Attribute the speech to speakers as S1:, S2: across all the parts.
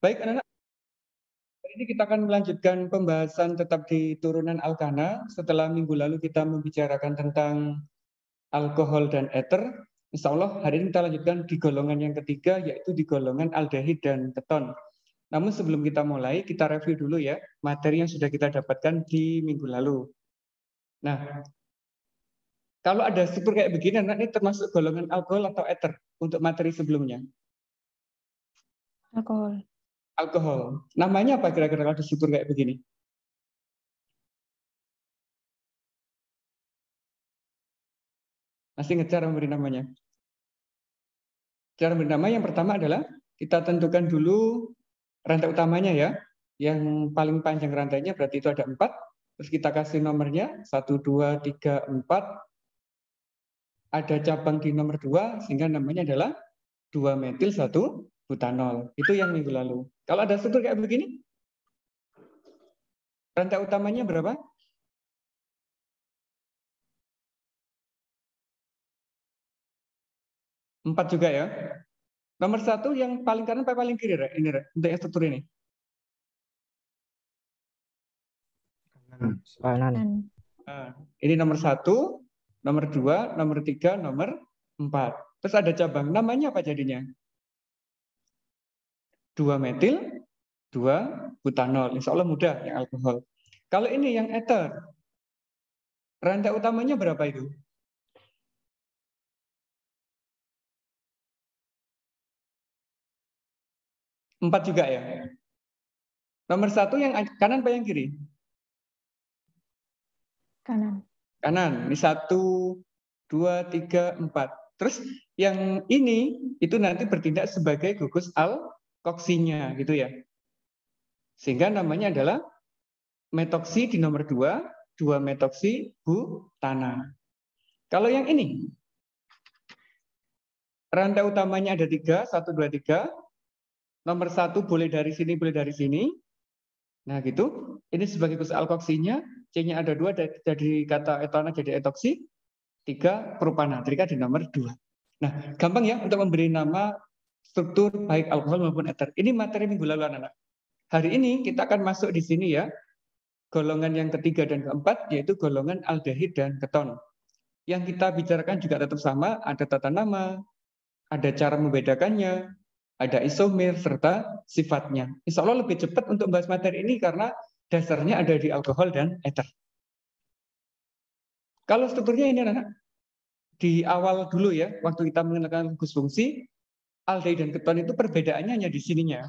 S1: Baik, anak-anak. Hari ini kita akan melanjutkan pembahasan tetap di turunan alkana. Setelah minggu lalu kita membicarakan tentang alkohol dan eter. Insya Allah hari ini kita lanjutkan di golongan yang ketiga, yaitu di golongan aldehid dan keton. Namun sebelum kita mulai, kita review dulu ya materi yang sudah kita dapatkan di minggu lalu. Nah, kalau ada struktur kayak begini, anak ini termasuk golongan alkohol atau eter untuk materi sebelumnya?
S2: Alkohol.
S1: Alkohol. Namanya apa kira-kira kalau ada struktur kayak begini? Masih ngejar memberi namanya. Cara memberi nama yang pertama adalah kita tentukan dulu rantai utamanya ya. Yang paling panjang rantainya berarti itu ada 4. Terus kita kasih nomornya 1, 2, 3, 4. Ada cabang di nomor 2 sehingga namanya adalah 2-metil 1-butanol. Itu yang minggu lalu. Kalau ada struktur kayak begini, rantai utamanya berapa? 4 juga ya. Nomor 1 yang paling kanan apa paling kiri, ini untuk yang struktur ini?
S2: Kanan.
S1: Nah, ini nomor 1, nomor 2, nomor 3, nomor 4. Terus ada cabang. Namanya apa jadinya? 2-metil 2-butanol. Insya Allah mudah yang alkohol. Kalau ini yang eter, rantai utamanya berapa itu? 4 juga ya. Nomor 1 yang kanan apa yang kiri?
S2: Kanan.
S1: Kanan. Ini 1, 2, 3, 4. Terus yang ini itu nanti bertindak sebagai gugus alkoksinya gitu ya. Sehingga namanya adalah metoksi di nomor 2, 2-metoksi butana. Kalau yang ini, rantai utamanya ada 3, 1, 2, 3. Nomor 1 boleh dari sini, boleh dari sini. Nah gitu, ini sebagai gugus alkoksinya, C-nya ada 2, dari kata etona jadi etoksi, 3 propana, trika di nomor 2. Nah, gampang ya untuk memberi nama struktur baik alkohol maupun eter. Ini materi minggu lalu anak-anak. Hari ini kita akan masuk di sini ya, golongan yang ketiga dan keempat, yaitu golongan aldehid dan keton. Yang kita bicarakan juga tetap sama, ada tata nama, ada cara membedakannya, ada isomer, serta sifatnya. Insya Allah lebih cepat untuk membahas materi ini karena dasarnya ada di alkohol dan eter. Kalau strukturnya ini anak-anak, di awal dulu ya, waktu kita mengenalkan gugus fungsi, aldehid dan keton itu perbedaannya hanya di sininya.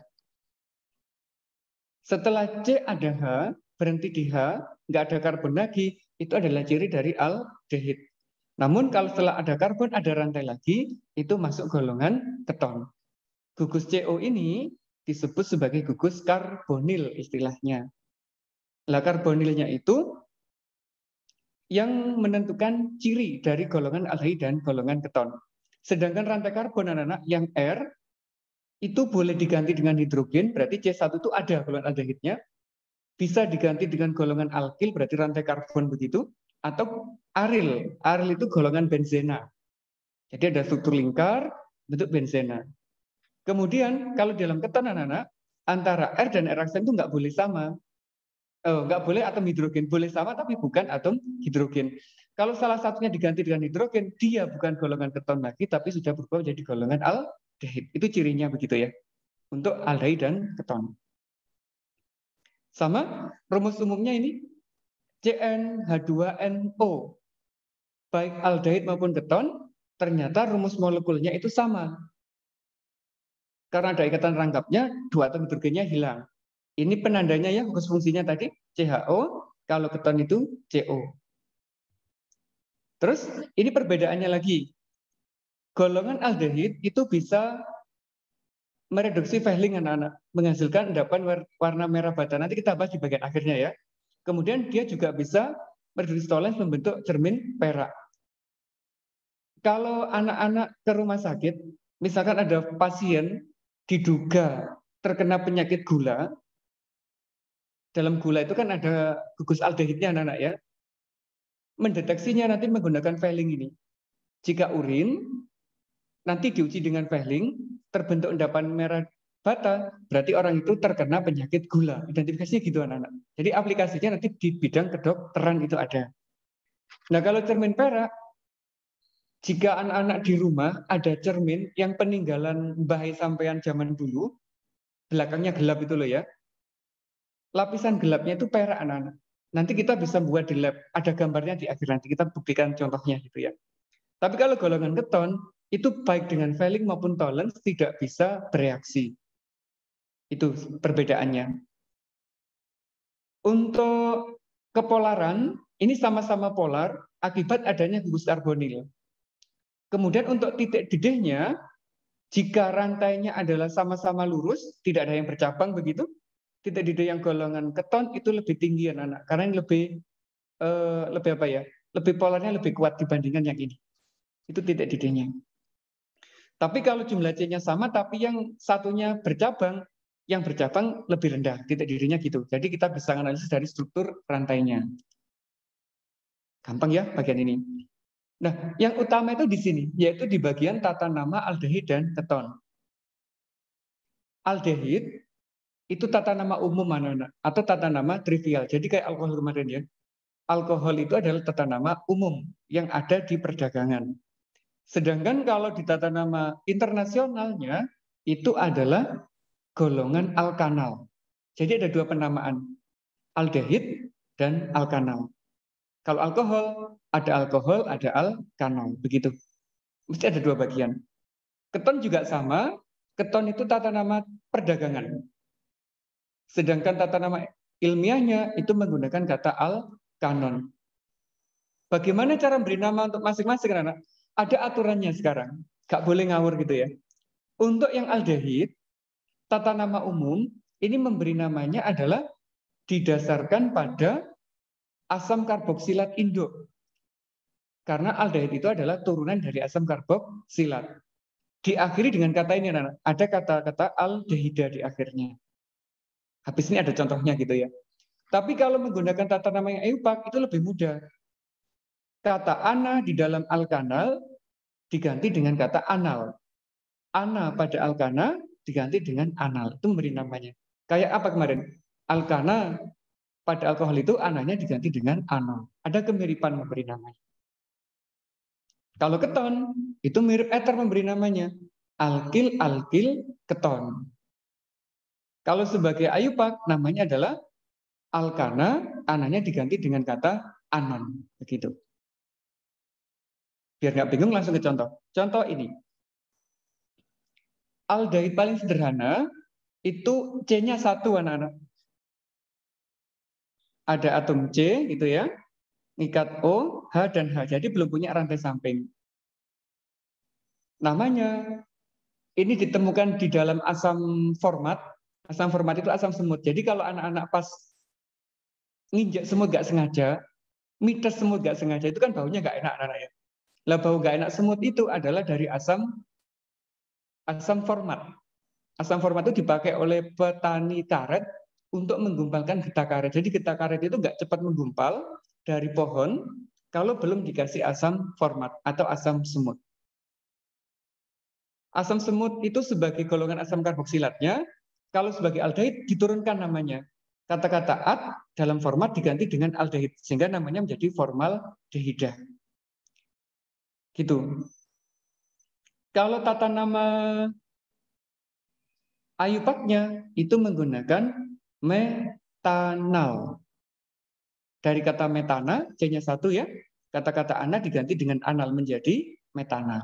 S1: Setelah C ada H, berhenti di H, nggak ada karbon lagi, itu adalah ciri dari aldehid. Namun kalau setelah ada karbon, ada rantai lagi, itu masuk golongan keton. Gugus CO ini disebut sebagai gugus karbonil istilahnya. Lah karbonilnya itu yang menentukan ciri dari golongan aldehid dan golongan keton. Sedangkan rantai karbon anak-anak yang R itu boleh diganti dengan hidrogen, berarti C1 itu ada golongan aldehidnya. Bisa diganti dengan golongan alkil, berarti rantai karbon begitu. Atau aril. Aril itu golongan benzena. Jadi ada struktur lingkar, bentuk benzena. Kemudian kalau dalam keton anak-anak, antara R dan R aksen itu nggak boleh sama. Nggak boleh atom hidrogen. Boleh sama tapi bukan atom hidrogen. Kalau salah satunya diganti dengan hidrogen, dia bukan golongan keton lagi, tapi sudah berubah menjadi golongan aldehid. Itu cirinya begitu ya. Untuk aldehid dan keton. Sama, rumus umumnya ini CnH2nO. Baik aldehid maupun keton, ternyata rumus molekulnya itu sama. Karena ada ikatan rangkapnya, 2 atom hidrogennya hilang. Ini penandanya ya, gugus fungsinya tadi CHO, kalau keton itu CO. Terus ini perbedaannya lagi. Golongan aldehid itu bisa mereduksi Fehling anak-anak, menghasilkan endapan warna merah bata. Nanti kita bahas di bagian akhirnya ya. Kemudian dia juga bisa mereduksi stolens membentuk cermin perak. Kalau anak-anak ke rumah sakit, misalkan ada pasien diduga terkena penyakit gula, dalam gula itu kan ada gugus aldehidnya anak-anak ya. Mendeteksinya nanti menggunakan Fehling ini. Jika urin, nanti diuji dengan Fehling, terbentuk endapan merah bata, berarti orang itu terkena penyakit gula. Identifikasinya gitu anak-anak. Jadi aplikasinya nanti di bidang kedokteran itu ada. Nah kalau cermin perak, jika anak-anak di rumah ada cermin yang peninggalan mbah sampean zaman dulu, belakangnya gelap itu loh ya, lapisan gelapnya itu perak anak-anak. Nanti kita bisa buat di lab, ada gambarnya di akhir nanti, kita buktikan contohnya gitu ya. Tapi kalau golongan keton, itu baik dengan Fehling maupun Tollens tidak bisa bereaksi. Itu perbedaannya. Untuk kepolaran, ini sama-sama polar akibat adanya gugus karbonil. Kemudian untuk titik didihnya, jika rantainya adalah sama-sama lurus, tidak ada yang bercabang begitu, titik didih yang golongan keton itu lebih tinggi anak-anak, karena yang lebih apa ya? Lebih polarnya lebih kuat dibandingkan yang ini. Itu titik didihnya. Tapi kalau jumlah C-nya sama, tapi yang satunya bercabang, yang bercabang lebih rendah titik didihnya gitu. Jadi kita bisa analisis dari struktur rantainya. Gampang ya bagian ini. Nah, yang utama itu di sini, yaitu di bagian tata nama aldehid dan keton. Aldehid itu tata nama umum anak-anak, atau tata nama trivial. Jadi kayak alkohol kemarin ya. Alkohol itu adalah tata nama umum yang ada di perdagangan. Sedangkan kalau di tata nama internasionalnya itu adalah golongan alkanal. Jadi ada dua penamaan, aldehid dan alkanal. Kalau alkohol, ada alkanol, begitu. Mesti ada dua bagian. Keton juga sama, keton itu tata nama perdagangan. Sedangkan tata nama ilmiahnya itu menggunakan kata alkanon. Bagaimana cara memberi nama untuk masing-masing anak? Ada aturannya sekarang, nggak boleh ngawur gitu ya. Untuk yang aldehid, tata nama umum ini memberi namanya adalah didasarkan pada asam karboksilat induk. Karena aldehid itu adalah turunan dari asam karboksilat. Diakhiri dengan kata ini, anak. Ada kata-kata aldehida di akhirnya. Habis ini ada contohnya gitu ya. Tapi kalau menggunakan tata nama yang eupak itu lebih mudah. Kata ana di dalam alkanal diganti dengan kata anal. Ana pada alkana diganti dengan anal. Itu memberi namanya. Kayak apa kemarin? Alkana pada alkohol itu ananya diganti dengan anal. Ada kemiripan memberi namanya. Kalau keton itu mirip eter memberi namanya. Alkil keton. Kalau sebagai ayupak namanya adalah alkana, ananya diganti dengan kata anon. Begitu. Biar nggak bingung langsung ke contoh. Contoh ini. Aldehid paling sederhana itu C-nya 1 anak-anak. Ada atom C gitu ya. Ngikat O, H dan H. Jadi belum punya rantai samping. Namanya ini ditemukan di dalam asam format. Asam format itu asam semut. Jadi kalau anak-anak pas nginjak semut gak sengaja, mites semut gak sengaja, itu kan baunya gak enak anak-anak ya. Lah bau gak enak semut itu adalah dari asam format. Asam format itu dipakai oleh petani karet untuk menggumpalkan getah karet. Jadi getah karet itu nggak cepat menggumpal dari pohon kalau belum dikasih asam format atau asam semut. Asam semut itu sebagai golongan asam karboksilatnya, kalau sebagai aldehid diturunkan namanya. Kata-kata at dalam format diganti dengan aldehid sehingga namanya menjadi formaldehidah. Gitu. Kalau tata nama ayupaknya itu menggunakan metanal. Dari kata metana, C-nya 1 ya. Kata-kata ana diganti dengan anal menjadi metanal.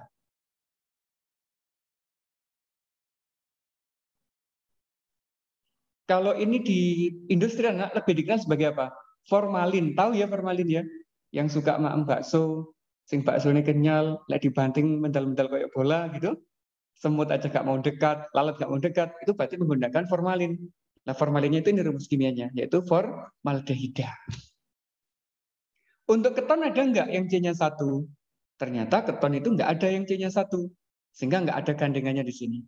S1: Kalau ini di industri anak lebih dikenal sebagai apa? Formalin. Tahu ya formalin ya? Yang suka maem bakso, sing baksone kenyal, lek dibanting mental-mental kayak bola gitu. Semut aja gak mau dekat, lalat gak mau dekat, itu berarti menggunakan formalin. Nah, formalinnya itu ini rumus kimianya, yaitu formaldehida. Untuk keton ada nggak yang C-nya 1? Ternyata keton itu nggak ada yang C-nya 1. Sehingga nggak ada gandengannya di sini.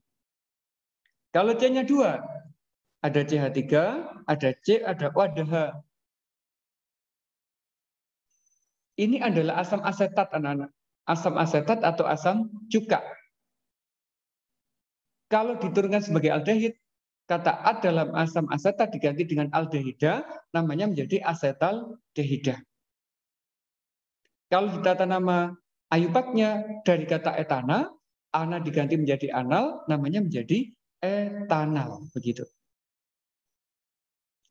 S1: Kalau C-nya 2, ada CH3, ada C, ada O, ada H. Ini adalah asam asetat, anak-anak. Asam asetat atau asam cuka. Kalau diturunkan sebagai aldehid, kata at dalam asam asetat diganti dengan aldehida, namanya menjadi asetaldehida. Kalau di tata nama ayupaknya dari kata etana, ana diganti menjadi anal, namanya menjadi etanal. Begitu.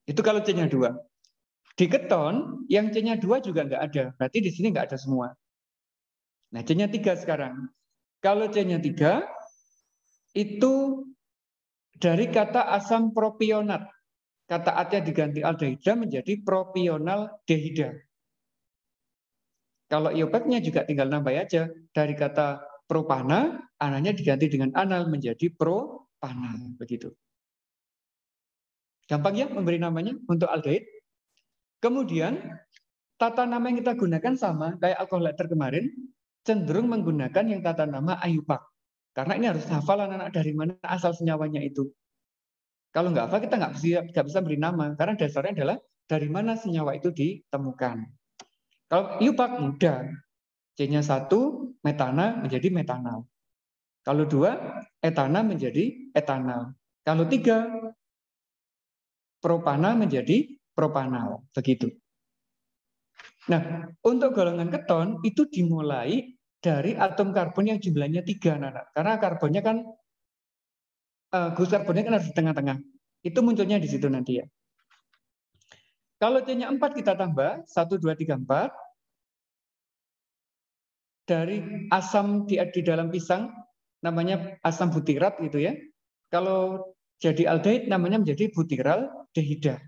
S1: Itu kalau C-nya 2. Di keton, yang C-nya 2 juga nggak ada. Berarti di sini nggak ada semua. Nah, C-nya 3 sekarang. Kalau C-nya 3, itu dari kata asam propionat. Kata atnya diganti aldehida menjadi propional dehida. Kalau iopeknya juga tinggal nambah aja. Dari kata propana, ananya diganti dengan anal menjadi propanal. Begitu. Gampang ya memberi namanya untuk aldehid. Kemudian, tata nama yang kita gunakan sama, kayak alkohol ether kemarin, cenderung menggunakan yang tata nama ayupak. Karena ini harus hafal anak-anak dari mana asal senyawanya itu. Kalau nggak hafal, kita nggak bisa beri nama. Karena dasarnya adalah dari mana senyawa itu ditemukan. Kalau iupak mudah. C-nya 1, metana menjadi metanal. Kalau 2, etana menjadi etanal. Kalau 3, propana menjadi propanal. Begitu. Nah, untuk golongan keton itu dimulai dari atom karbon yang jumlahnya 3, anak-anak. Karena karbonnya kan, gus karbonnya kan harus di tengah-tengah. Itu munculnya di situ nanti ya. Kalau C-nya 4 kita tambah, 1, 2, 3, 4. Dari asam di dalam pisang, namanya asam butirat gitu ya. Kalau jadi aldehid namanya menjadi butiral dehida.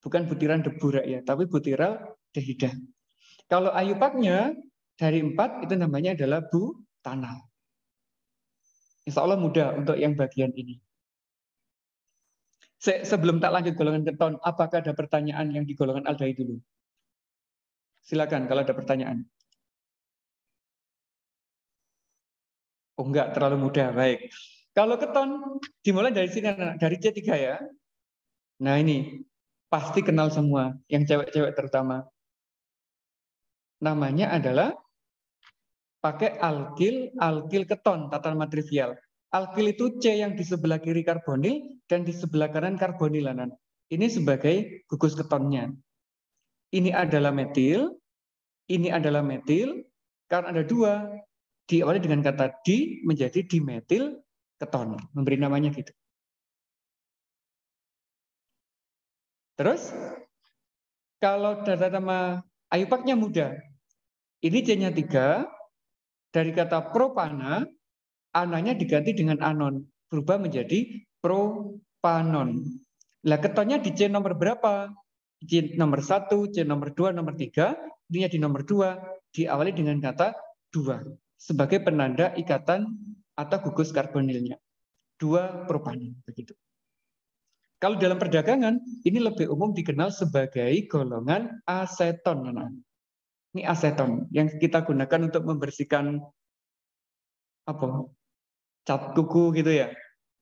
S1: Bukan butiran debu ya, tapi butiral dehida. Kalau ayupaknya dari 4 itu namanya adalah butanal. Insya Allah mudah untuk yang bagian ini. Sebelum tak lanjut golongan keton, apakah ada pertanyaan yang di golongan aldehid dulu? Silakan kalau ada pertanyaan. Oh enggak, terlalu mudah. Baik. Kalau keton dimulai dari sini, dari C3 ya. Nah ini, pasti kenal semua, yang cewek-cewek terutama. Namanya adalah pakai alkil keton, tata nama trivial. Alkil itu C yang di sebelah kiri karbonil dan di sebelah kanan karbonilanan. Ini sebagai gugus ketonnya. Ini adalah metil, ini adalah metil, karena ada 2, diawali dengan kata di menjadi dimetil keton. Memberi namanya gitu. Terus, kalau tata nama ayupaknya mudah. Ini C-nya 3, dari kata propana, ananya diganti dengan anon. Berubah menjadi propanon. Lah ketonnya di C nomor berapa? C nomor 1, C nomor 2, nomor 3. Ini di nomor 2, diawali dengan kata 2. Sebagai penanda ikatan atau gugus karbonilnya. 2 propanon. Begitu. Kalau dalam perdagangan, ini lebih umum dikenal sebagai golongan aseton. Ini aseton yang kita gunakan untuk membersihkan cat kuku gitu ya.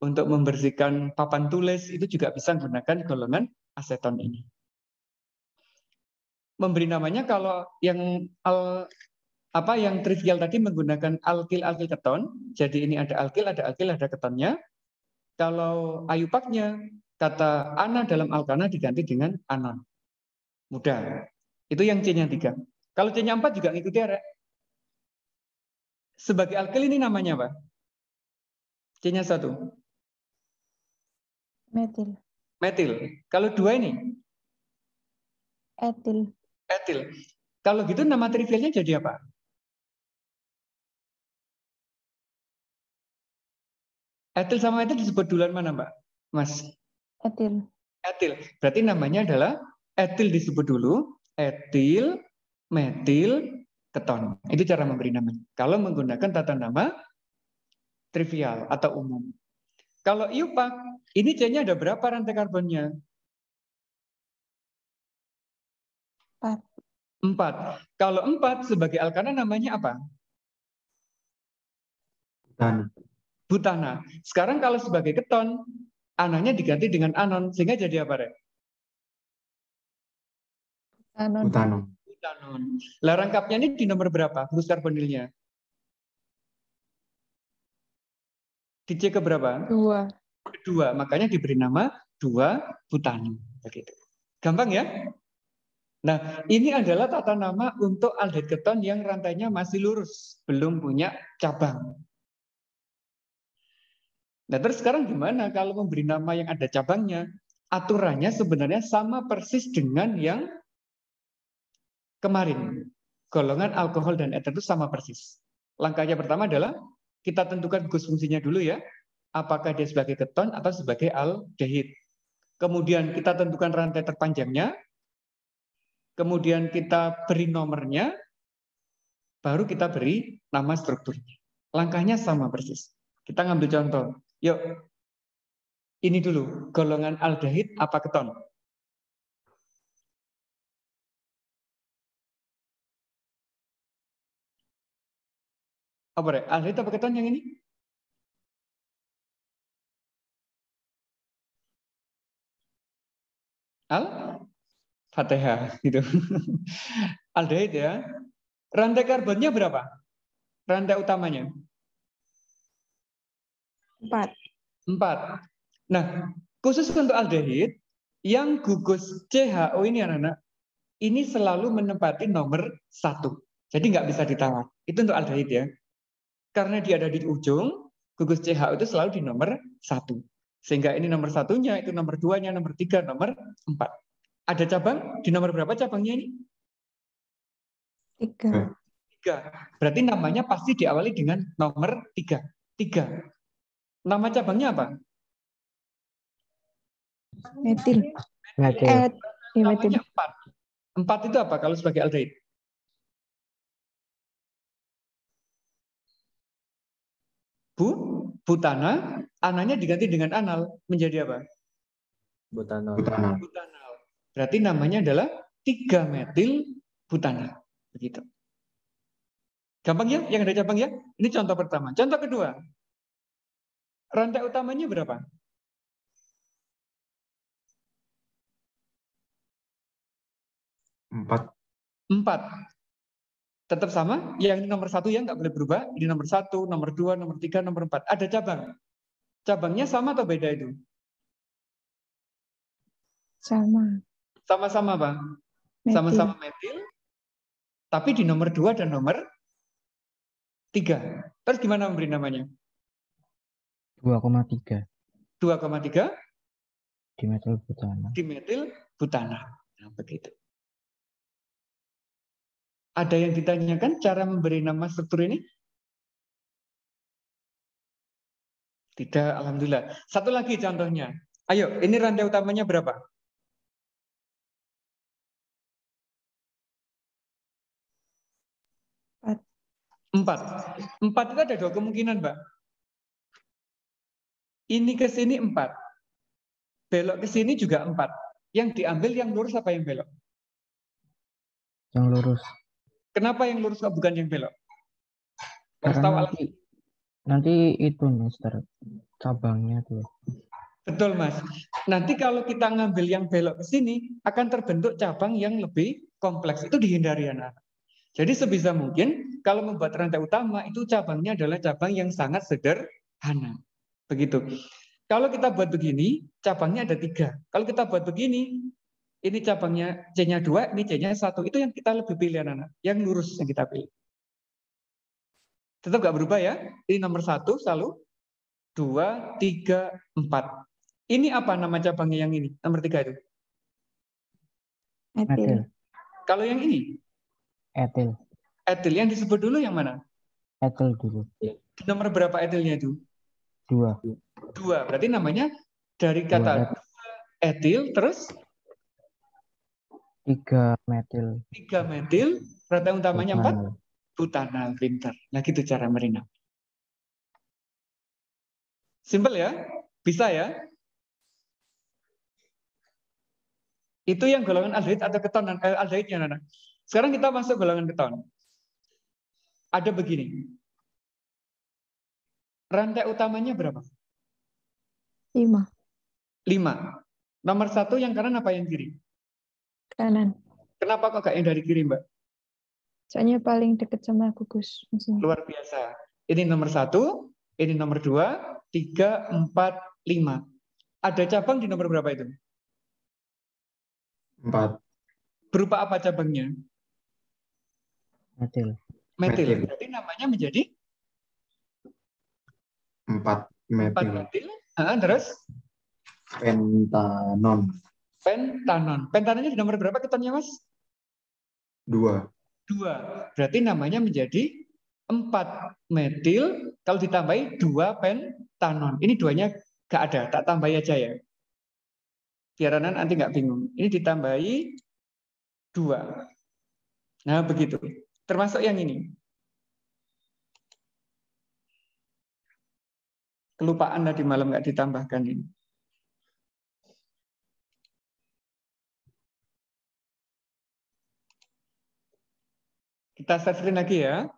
S1: Untuk membersihkan papan tulis itu juga bisa menggunakan golongan aseton ini. Memberi namanya kalau yang yang trivial tadi menggunakan alkil keton. Jadi ini ada alkil, ada ketonnya. Kalau ayupaknya, kata ana dalam alkana diganti dengan anon. Mudah. Itu yang C-nya 3. Kalau C-nya 4 juga ngikuti ya. Sebagai alkil ini namanya apa? C-nya 1.
S2: Metil.
S1: Metil. Kalau 2 ini?
S2: Etil.
S1: Etil. Kalau gitu nama trivialnya jadi apa? Etil sama metil disebut duluan mana, Mbak? Mas?
S2: Etil.
S1: Etil. Berarti namanya adalah etil disebut dulu, etil, metil, keton. Itu cara memberi namanya. Kalau menggunakan tata nama trivial atau umum. Kalau iupak, ini C-nya ada berapa rantai karbonnya?
S2: 4.
S1: 4. Kalau 4 sebagai alkana namanya apa?
S3: Butana.
S1: Butana. Sekarang kalau sebagai keton, ananya diganti dengan anon. Sehingga jadi apa, Rek?
S2: Anon.
S1: Butanon. Lah rangkapnya ini di nomor berapa? Gugus karbonilnya? Di C ke berapa?
S2: 2.
S1: kedua, makanya diberi nama 2-butano. Begitu. Gampang ya? Nah, ini adalah tata nama untuk aldehid keton yang rantainya masih lurus, belum punya cabang. Nah, terus sekarang gimana kalau memberi nama yang ada cabangnya? Aturannya sebenarnya sama persis dengan yang kemarin. Golongan alkohol dan eter itu sama persis. Langkahnya pertama adalah kita tentukan gugus fungsinya dulu ya. Apakah dia sebagai keton atau sebagai aldehid. Kemudian kita tentukan rantai terpanjangnya. Kemudian kita beri nomornya, baru kita beri nama strukturnya. Langkahnya sama persis. Kita ngambil contoh. Yuk, ini dulu, golongan aldehid apa keton? Apa deh? Aldehid apa keton yang ini? Al-Fatihah gitu. Aldehid ya. Rantai karbonnya berapa? Rantai utamanya?
S2: 4.
S1: 4. Nah, khusus untuk aldehid, yang gugus CHO ini anak-anak, ini selalu menempati nomor 1. Jadi nggak bisa ditawar. Itu untuk aldehid ya. Karena dia ada di ujung, gugus CHO itu selalu di nomor 1. Sehingga ini nomor 1-nya, itu nomor 2-nya, nomor 3, nomor 4. Ada cabang? Di nomor berapa cabangnya ini?
S2: 3.
S1: 3. Berarti namanya pasti diawali dengan nomor 3. 3. Nama cabangnya apa?
S2: Metil.
S3: Metil.
S1: Namanya 4. 4 itu apa kalau sebagai aldehid? Butana, ananya diganti dengan anal menjadi apa?
S3: Butanol.
S1: Butanal. Berarti namanya adalah 3-metil butana. Begitu. Gampang ya? Yang ada cabang ya? Ini contoh pertama. Contoh kedua. Rantai utamanya berapa?
S4: 4.
S1: 4. Tetap sama? Yang ini nomor 1 ya, nggak boleh berubah. Ini nomor 1, nomor 2, nomor 3, nomor 4. Ada cabang. Cabangnya sama atau beda itu?
S2: Sama.
S1: Sama-sama Bang. Sama-sama metil. Tapi di nomor 2 dan nomor 3. Terus gimana memberi namanya?
S3: 2,3.
S1: 2,3?
S3: Dimetil butana.
S1: Dimetil butana. Nah, begitu. Ada yang ditanyakan cara memberi nama struktur ini? Tidak, alhamdulillah. Satu lagi contohnya. Ayo, ini rantai utamanya berapa? 4. 4 itu ada 2 kemungkinan, Mbak. Ini ke sini 4. Belok ke sini juga 4. Yang diambil yang lurus apa yang belok?
S3: Yang lurus.
S1: Kenapa yang lurus kok bukan yang belok?
S3: Karena nanti itu Mister cabangnya tuh.
S1: Betul Mas. Nanti kalau kita ngambil yang belok ke sini akan terbentuk cabang yang lebih kompleks. Itu dihindari anak. Jadi sebisa mungkin kalau membuat rantai utama itu cabangnya adalah cabang yang sangat sederhana. Begitu. Kalau kita buat begini, cabangnya ada 3. Kalau kita buat begini, ini cabangnya C-nya 2, ini C-nya 1. Itu yang kita lebih pilih anak-anak. Yang lurus yang kita pilih. Tetap nggak berubah ya. Ini nomor 1 selalu. 2, 3, 4. Ini apa nama cabangnya yang ini? Nomor 3 itu.
S2: Metil.
S1: Kalau yang ini?
S3: Etil.
S1: Etil. Yang disebut dulu yang mana?
S3: Etil dulu.
S1: Di nomor berapa etilnya itu?
S3: 2.
S1: 2. Berarti namanya dari kata 2 etil terus
S3: 3 metil.
S1: 3 metil. Rantai utamanya 4.
S3: Butanol.
S1: Butanal. Pintar. Nah gitu cara merinam. Simpel ya? Bisa ya? Itu yang golongan aldehid atau keton. Aldehidnya, Nana. Sekarang kita masuk golongan keton. Ada begini. Rantai utamanya berapa?
S2: 5.
S1: 5. Nomor 1 yang kanan apa yang kiri?
S2: Kanan.
S1: Kenapa kok gak yang dari kiri, Mbak?
S2: Soalnya paling dekat sama gugus.
S1: Luar biasa. Ini nomor 1, Ini nomor 2, 3, 4, 5. Ada cabang di nomor berapa itu?
S4: 4.
S1: Berupa apa cabangnya?
S3: Metil.
S1: Metil. Berarti namanya menjadi
S4: 4
S1: 4
S4: metil.
S1: metil. Terus
S4: Pentanon.
S1: pentanon. Pentanonnya di nomor berapa ketonnya, Mas?
S4: 2.
S1: 2. Berarti namanya menjadi 4 metil kalau ditambahi 2 pentanon. Ini duanya nggak ada, tak tambahi aja ya. Biar nanti nggak bingung. Ini ditambahi 2. Nah, begitu. Termasuk yang ini. Kelupaan tadi malam nggak ditambahkan ini. Kita share screen lagi ya.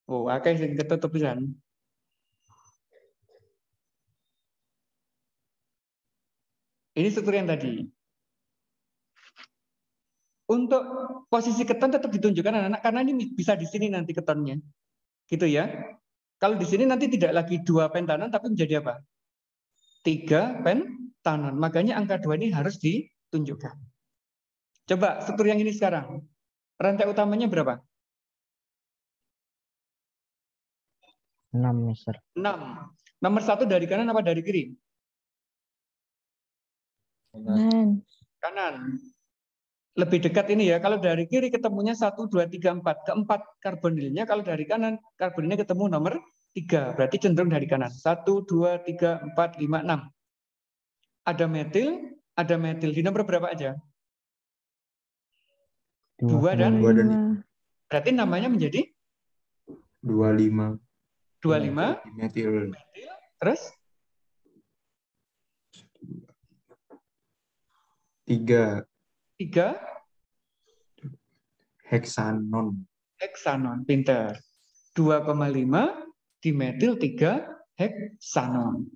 S1: Oh, oke, kita tutup pisan. Ini struktur yang tadi. Untuk posisi keton tetap ditunjukkan anak-anak karena ini bisa di sini nanti ketonnya. Gitu ya. Kalau di sini nanti tidak lagi 2 pentanon tapi menjadi apa? 3 pentanon. Makanya angka 2 ini harus ditunjukkan. Coba struktur yang ini sekarang. Rantai utamanya berapa?
S3: 6, Mister.
S1: 6. Nomor 1 dari kanan apa dari kiri?
S2: Kanan.
S1: Kanan. Lebih dekat ini ya. Kalau dari kiri ketemunya 1, 2, 3, 4. Keempat karbonilnya. Kalau dari kanan karbonilnya ketemu nomor 3. Berarti cenderung dari kanan. 1, 2, 3, 4, 5, 6. Ada metil. Ada metil. Di nomor berapa aja? 2 dan
S2: 5.
S1: berarti namanya menjadi
S4: 25.
S1: 25.
S4: Metil.
S1: Terus
S4: 3.
S1: 3
S4: Heksanon.
S1: heksanon. Pinter. 2,5 dimetil 3 heksanon.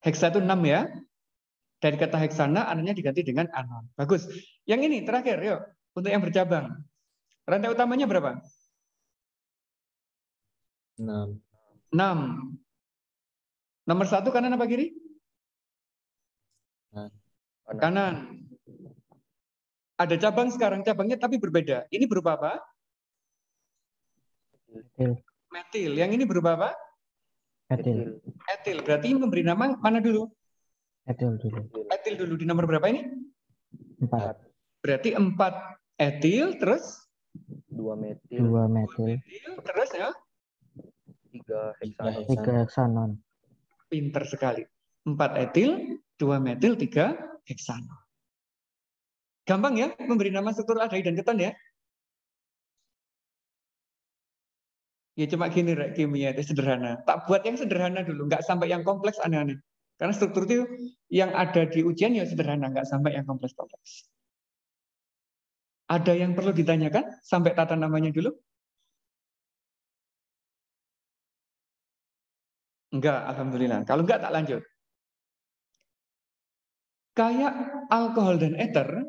S1: Heksa itu 6 ya. Dari kata heksana, anonnya diganti dengan anon. Bagus. Yang ini terakhir, yuk. Untuk yang bercabang. Rantai utamanya berapa?
S4: 6.
S1: 6. Nomor 1 kanan apa kiri? Kanan. Ada cabang sekarang, cabangnya tapi berbeda. Ini berupa apa?
S3: Metil.
S1: Metil. Yang ini berupa apa?
S3: Etil.
S1: Etil. Berarti memberi nama mana dulu?
S3: Etil dulu.
S1: Etil dulu. Di nomor berapa ini?
S3: 4.
S1: Berarti 4 etil, terus
S5: 2 metil,
S3: 2 metil.
S1: etil, terus ya?
S5: 3 heksanon.
S3: 3 heksanon.
S1: Pinter sekali. 4 etil, 2 metil, 3 heksanon. Gampang ya memberi nama struktur aldehid dan keton ya? Ya cuma gini, Rek, kimia itu sederhana. Tak buat yang sederhana dulu, nggak sampai yang kompleks aneh-aneh. Karena struktur itu yang ada di ujian ya sederhana, nggak sampai yang kompleks-kompleks. Ada yang perlu ditanyakan sampai tata namanya dulu? Enggak, alhamdulillah. Kalau enggak tak lanjut. Kayak alkohol dan ether,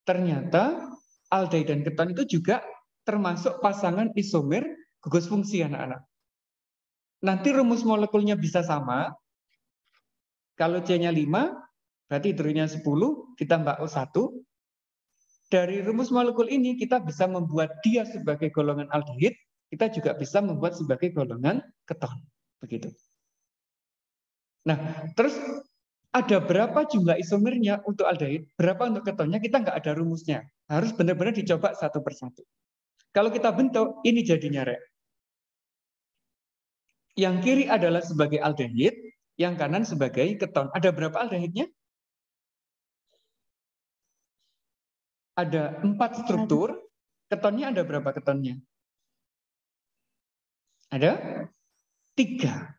S1: ternyata aldehid dan keton itu juga termasuk pasangan isomer gugus fungsi anak-anak. Nanti rumus molekulnya bisa sama. Kalau C-nya 5, berarti hidrogennya 10, ditambah O1. Dari rumus molekul ini kita bisa membuat dia sebagai golongan aldehid, kita juga bisa membuat sebagai golongan keton. Begitu. Nah, terus ada berapa jumlah isomernya untuk aldehid, berapa untuk ketonnya, kita nggak ada rumusnya. Harus benar-benar dicoba satu persatu. Kalau kita bentuk, ini jadinya, Rek. Yang kiri adalah sebagai aldehid, yang kanan sebagai keton. Ada berapa aldehidnya? Ada 4 struktur. Ketonnya ada berapa ketonnya? Ada 3.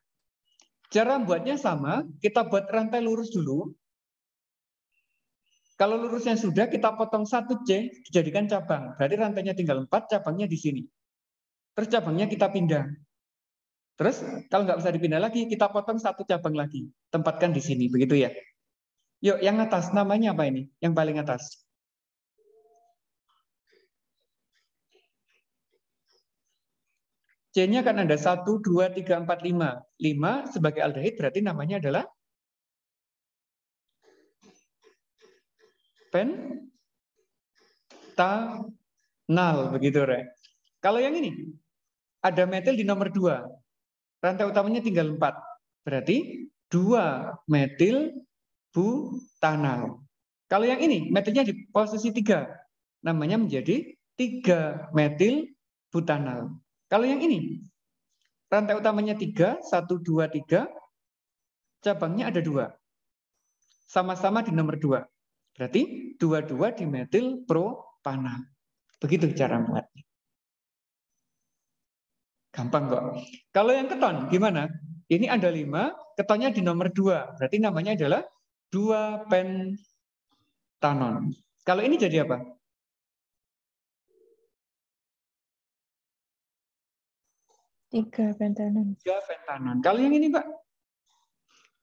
S1: Cara buatnya sama, kita buat rantai lurus dulu. Kalau lurusnya sudah, kita potong 1C, dijadikan cabang. Berarti rantainya tinggal 4, cabangnya di sini. Terus cabangnya kita pindah. Terus kalau nggak bisa dipindah lagi, kita potong 1 cabang lagi. Tempatkan di sini, begitu ya. Yuk, yang atas, namanya apa ini? Yang paling atas. C-nya kan ada 1, 2, 3, 4, 5. 5 sebagai aldehid berarti namanya adalah pentanal. Begitu, Re. Kalau yang ini, ada metil di nomor 2. Rantai utamanya tinggal 4. Berarti 2 metil butanal. Kalau yang ini, metilnya di posisi 3. Namanya menjadi 3 metil butanal. Kalau yang ini, rantai utamanya 3, 1, 2, 3. Cabangnya ada 2. Sama-sama di nomor 2. Berarti 2 dimetil propanal. Begitu cara membuatnya. Gampang kok. Kalau yang keton gimana? Ini ada 5, ketonnya di nomor 2. Berarti namanya adalah 2 pentanon. Kalau ini jadi apa?
S2: 3 pentanon.
S1: 3 pentanon. Kalau yang ini, Pak?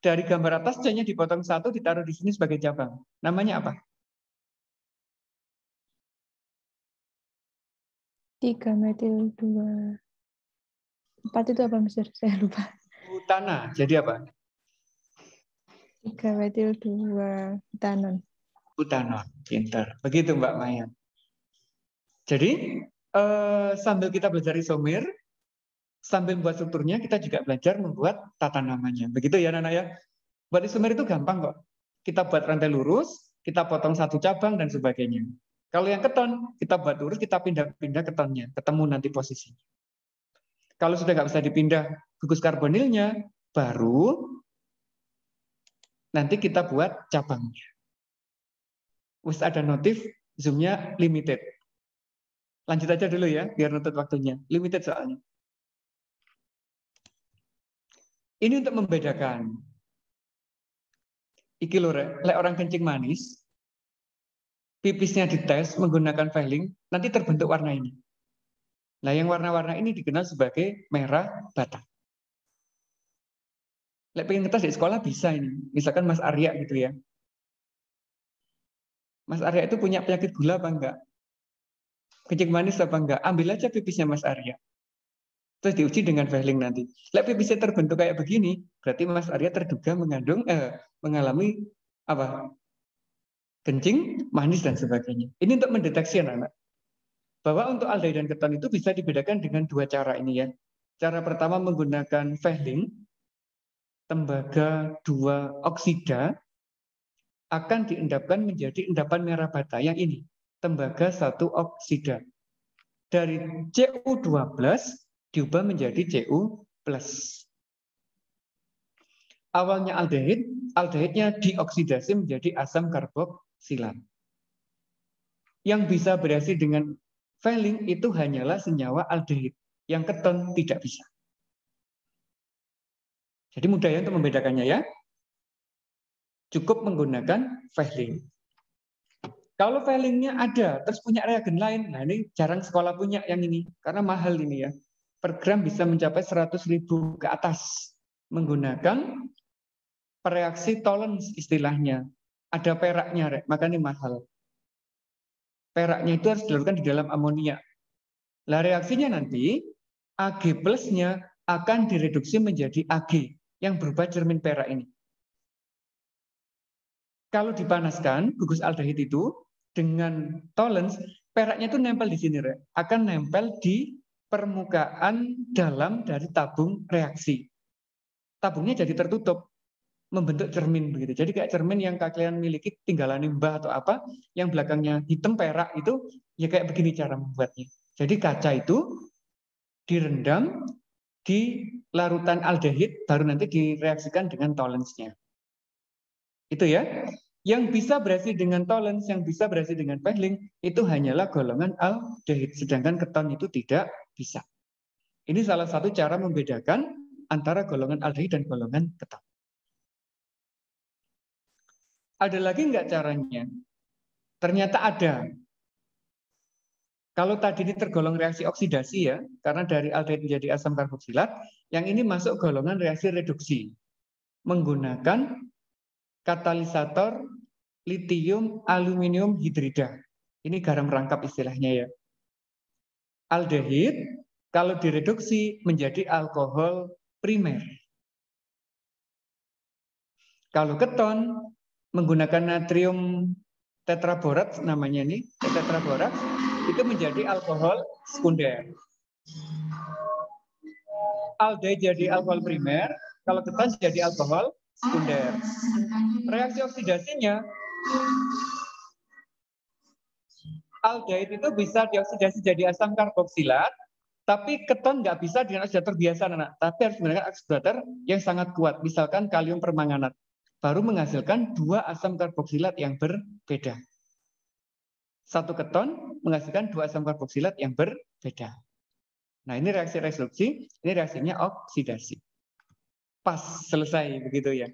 S1: Dari gambar atas C-nya dipotong 1, ditaruh di sini sebagai cabang. Namanya apa?
S2: 3 metil 2. 4 itu apa, Mister? Saya lupa.
S1: Butana. Jadi apa?
S2: 3 metil 2 butanon.
S1: Butanon. Pintar. Begitu, Mbak Maya. Jadi, sambil kita belajar isomer, sambil membuat strukturnya, kita juga belajar membuat tata namanya. Begitu ya, Nana ya? Buat isomer itu gampang kok. Kita buat rantai lurus, kita potong 1 cabang, dan sebagainya. Kalau yang keton, kita buat lurus, kita pindah-pindah ketonnya. Ketemu nanti posisinya. Kalau sudah nggak bisa dipindah gugus karbonilnya, baru nanti kita buat cabangnya. Wis ada notif, zoom-nya limited. Lanjut aja dulu ya, biar nutut waktunya. Limited soalnya. Ini untuk membedakan. Iki lho, lek orang kencing manis, pipisnya dites menggunakan veiling, nanti terbentuk warna ini. Nah, yang warna-warna ini dikenal sebagai merah bata. Lek pengen ngetes di sekolah bisa ini. Misalkan Mas Arya gitu ya. Mas Arya itu punya penyakit gula apa enggak? Kencing manis apa enggak? Ambil aja pipisnya Mas Arya. Terus diuji dengan veiling nanti. Lek pipisnya terbentuk kayak begini, berarti Mas Arya terduga mengalami apa? Kencing, manis, dan sebagainya. Ini untuk mendeteksi anak-anak. Bahwa untuk aldehid dan keton itu bisa dibedakan dengan 2 cara ini ya. Cara pertama menggunakan veiling, tembaga 2 oksida, akan diendapkan menjadi endapan merah bata. Yang ini, tembaga 1 oksida. Dari Cu12 diubah menjadi Cu+. Awalnya aldehid, aldehidnya dioksidasi menjadi asam karboksilat. Yang bisa bereaksi dengan veiling itu hanyalah senyawa aldehid. Yang keton tidak bisa. Jadi mudah ya untuk membedakannya ya. Cukup menggunakan veiling. Kalau veilingnya ada, terus punya reagen lain, nah ini jarang sekolah punya yang ini. Karena mahal ini ya. Per gram bisa mencapai 100.000 ke atas. Menggunakan pereaksi tolerance istilahnya. Ada peraknya, Rek, makanya mahal. Peraknya itu harus dilakukan di dalam amonia. Nah, reaksinya nanti Ag plusnya akan direduksi menjadi Ag yang berupa cermin perak ini. Kalau dipanaskan gugus aldehid itu dengan tolerance, peraknya itu nempel di sini, Rek. Akan nempel di permukaan dalam dari tabung reaksi. Tabungnya jadi tertutup, membentuk cermin begitu. Jadi kayak cermin yang kalian miliki tinggalan limbah atau apa, yang belakangnya hitam perak itu ya kayak begini cara membuatnya. Jadi kaca itu direndam di larutan aldehid baru nanti direaksikan dengan tolerance-nya. Itu ya. Yang bisa bereaksi dengan tolerance, yang bisa bereaksi dengan veiling itu hanyalah golongan aldehid, sedangkan keton itu tidak bisa. Ini salah satu cara membedakan antara golongan aldehid dan golongan keton. Ada lagi nggak caranya? Ternyata ada. Kalau tadi ini tergolong reaksi oksidasi ya, karena dari aldehid menjadi asam karboksilat, yang ini masuk golongan reaksi reduksi. Menggunakan katalisator litium aluminium hidrida. Ini garam rangkap istilahnya ya. Aldehid kalau direduksi menjadi alkohol primer. Kalau keton menggunakan natrium tetraborat namanya ini, tetraborat itu menjadi alkohol sekunder. Aldehid jadi alkohol primer, kalau keton jadi alkohol sekunder. Reaksi oksidasinya, aldehid itu bisa dioksidasi jadi asam karboksilat, tapi keton nggak bisa dengan oksidator biasa, anak. Tapi harus menggunakan oksidator yang sangat kuat, misalkan kalium permanganat, baru menghasilkan 2 asam karboksilat yang berbeda. Satu keton menghasilkan 2 asam karboksilat yang berbeda. Nah, ini reaksi reduksi, ini reaksinya oksidasi. Pas, selesai begitu ya.